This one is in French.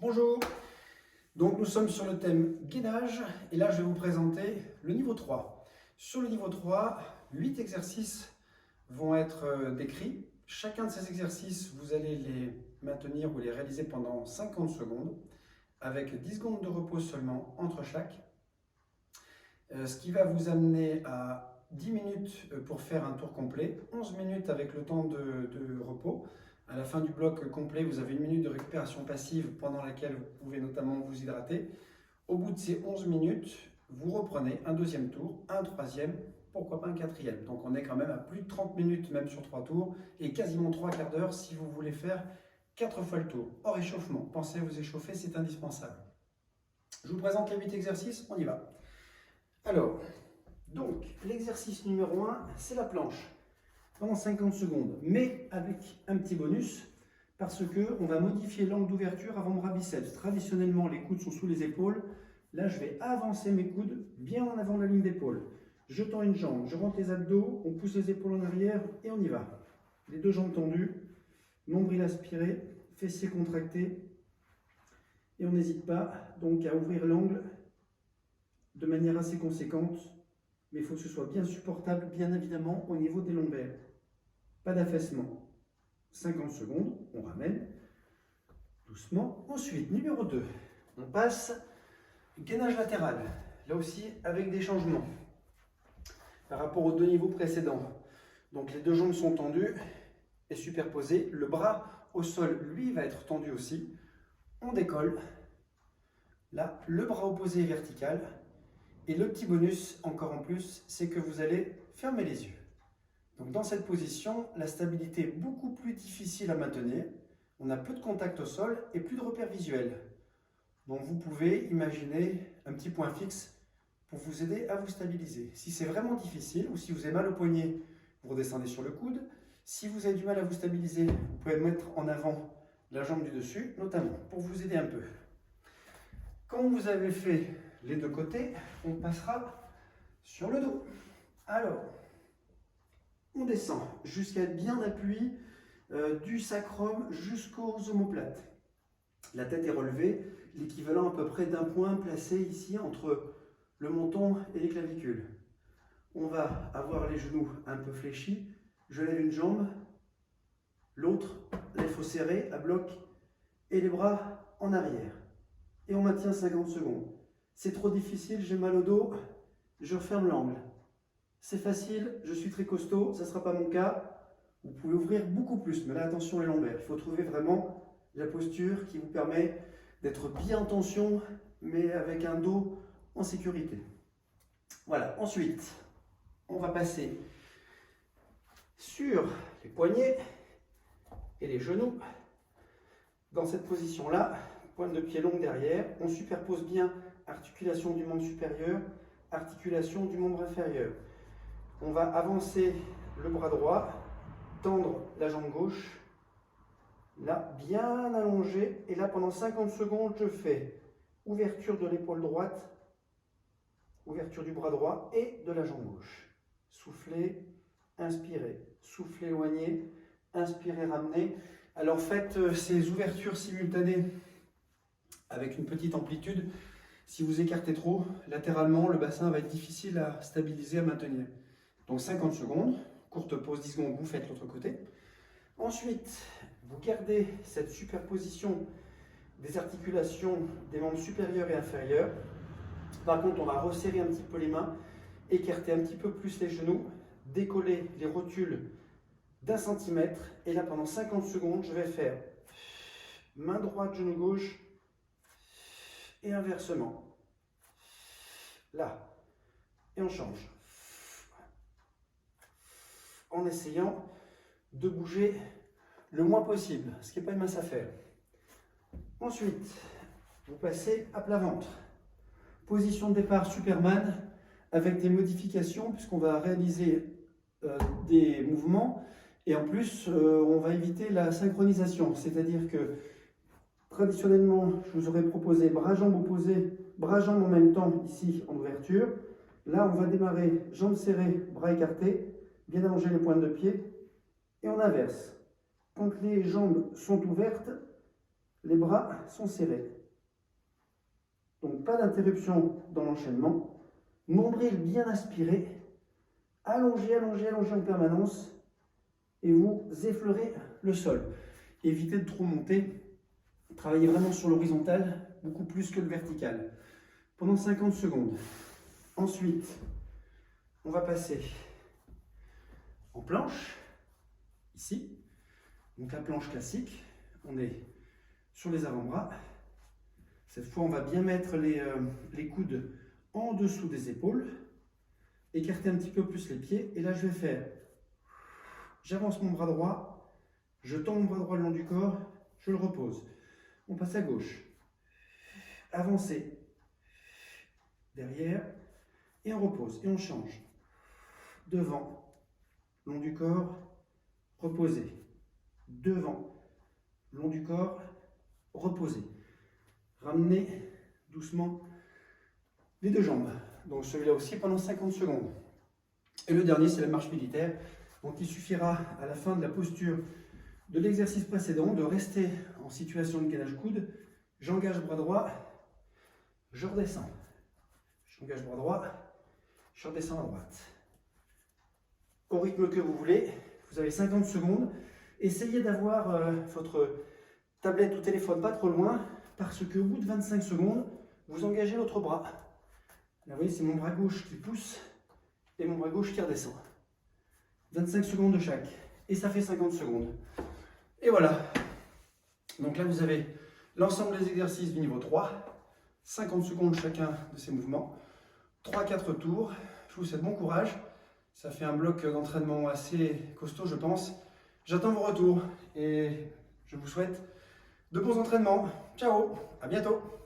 Bonjour, donc nous sommes sur le thème gainage et là je vais vous présenter le niveau 3. Sur le niveau 3, 8 exercices vont être décrits. Chacun de ces exercices, vous allez les maintenir ou les réaliser pendant 50 secondes avec 10 secondes de repos seulement entre chaque. Ce qui va vous amener à 10 minutes pour faire un tour complet, 11 minutes avec le temps de repos. À la fin du bloc complet, vous avez 1 minute de récupération passive pendant laquelle vous pouvez notamment vous hydrater. Au bout de ces 11 minutes, vous reprenez un deuxième tour, un troisième, pourquoi pas un quatrième. Donc on est quand même à plus de 30 minutes même sur 3 tours et quasiment 3 quarts d'heure si vous voulez faire 4 fois le tour. Hors échauffement, pensez à vous échauffer, c'est indispensable. Je vous présente les 8 exercices, on y va. Alors, donc l'exercice numéro 1, c'est la planche. Pendant 50 secondes, mais avec un petit bonus, parce qu'on va modifier l'angle d'ouverture avant-bras biceps. Traditionnellement, les coudes sont sous les épaules. Là, je vais avancer mes coudes bien en avant de la ligne d'épaule. Je tends une jambe, je rentre les abdos, on pousse les épaules en arrière et on y va. Les deux jambes tendues, nombril aspiré, fessiers contractés. Et on n'hésite pas donc à ouvrir l'angle de manière assez conséquente, mais il faut que ce soit bien supportable, bien évidemment, au niveau des lombaires. Pas d'affaissement. 50 secondes, on ramène doucement. Ensuite, numéro 2, on passe gainage latéral. Là aussi, avec des changements par rapport aux deux niveaux précédents. Donc les deux jambes sont tendues et superposées. Le bras au sol, lui, va être tendu aussi. On décolle. Là, le bras opposé est vertical. Et le petit bonus, encore en plus, c'est que vous allez fermer les yeux. Donc dans cette position, la stabilité est beaucoup plus difficile à maintenir. On a peu de contact au sol et plus de repères visuels. Donc vous pouvez imaginer un petit point fixe pour vous aider à vous stabiliser. Si c'est vraiment difficile ou si vous avez mal au poignet, vous redescendez sur le coude. Si vous avez du mal à vous stabiliser, vous pouvez mettre en avant la jambe du dessus, notamment, pour vous aider un peu. Quand vous avez fait les deux côtés, on passera sur le dos. Alors, on descend jusqu'à être bien appuyé du sacrum jusqu'aux omoplates. La tête est relevée, l'équivalent à peu près d'un point placé ici entre le menton et les clavicules. On va avoir les genoux un peu fléchis. Je lève une jambe, l'autre, là il faut serrer à bloc et les bras en arrière. Et on maintient 50 secondes. C'est trop difficile, j'ai mal au dos, je referme l'angle. C'est facile, je suis très costaud, ça ne sera pas mon cas. Vous pouvez ouvrir beaucoup plus, mais là attention les lombaires. Il faut trouver vraiment la posture qui vous permet d'être bien en tension, mais avec un dos en sécurité. Voilà, ensuite, on va passer sur les poignets et les genoux. Dans cette position-là, pointe de pied longue derrière, on superpose bien articulation du membre supérieur, articulation du membre inférieur. On va avancer le bras droit, tendre la jambe gauche, là bien allongé, et là pendant 50 secondes je fais ouverture de l'épaule droite, ouverture du bras droit et de la jambe gauche. Soufflez, inspirez, soufflez, éloignez, inspirez, ramenez. Alors faites ces ouvertures simultanées avec une petite amplitude. Si vous écartez trop, latéralement, le bassin va être difficile à stabiliser, à maintenir. Donc 50 secondes, courte pause, 10 secondes, vous faites l'autre côté. Ensuite, vous gardez cette superposition des articulations des membres supérieurs et inférieurs. Par contre, on va resserrer un petit peu les mains, écarter un petit peu plus les genoux, décoller les rotules d'1 centimètre. Et là, pendant 50 secondes, je vais faire main droite, genou gauche et inversement. Là, et on change. En essayant de bouger le moins possible, ce qui n'est pas une mince affaire. Ensuite, vous passez à plat ventre. Position de départ Superman avec des modifications puisqu'on va réaliser des mouvements et en plus on va éviter la synchronisation, c'est-à-dire que traditionnellement je vous aurais proposé bras-jambes opposés, bras-jambes en même temps ici en ouverture. Là on va démarrer jambes serrées, bras écartés, bien allonger les pointes de pied et on inverse. Quand les jambes sont ouvertes, les bras sont serrés. Donc pas d'interruption dans l'enchaînement. Nombril bien aspiré. Allongez, allongez, allongez en permanence. Et vous effleurez le sol. Évitez de trop monter. Travaillez vraiment sur l'horizontal, beaucoup plus que le vertical. Pendant 50 secondes. Ensuite, on va passer en planche, ici. Donc la planche classique, on est sur les avant-bras. Cette fois, on va bien mettre les coudes en dessous des épaules. Écarter un petit peu plus les pieds. Et là, je vais faire, j'avance mon bras droit, je tends mon bras droit le long du corps, je le repose. On passe à gauche. Avancer. Derrière. Et on repose. Et on change. Devant. Long du corps. Reposer. Devant. Long du corps. Reposer. Ramenez doucement les deux jambes. Donc celui-là aussi pendant 50 secondes. Et le dernier, c'est la marche militaire. Donc il suffira à la fin de la posture de l'exercice précédent de rester en situation de gainage coude. J'engage bras droit, je redescends. J'engage bras droit, je redescends à droite. Au rythme que vous voulez, vous avez 50 secondes. Essayez d'avoir votre tablette ou téléphone pas trop loin, parce qu'au bout de 25 secondes, vous engagez l'autre bras. Là, vous voyez, c'est mon bras gauche qui pousse et mon bras gauche qui redescend. 25 secondes de chaque. Et ça fait 50 secondes. Et voilà. Donc là, vous avez l'ensemble des exercices du niveau 3. 50 secondes chacun de ces mouvements. 3-4 tours. Je vous souhaite bon courage. Ça fait un bloc d'entraînement assez costaud, je pense. J'attends vos retours et je vous souhaite de bons entraînements. Ciao, à bientôt.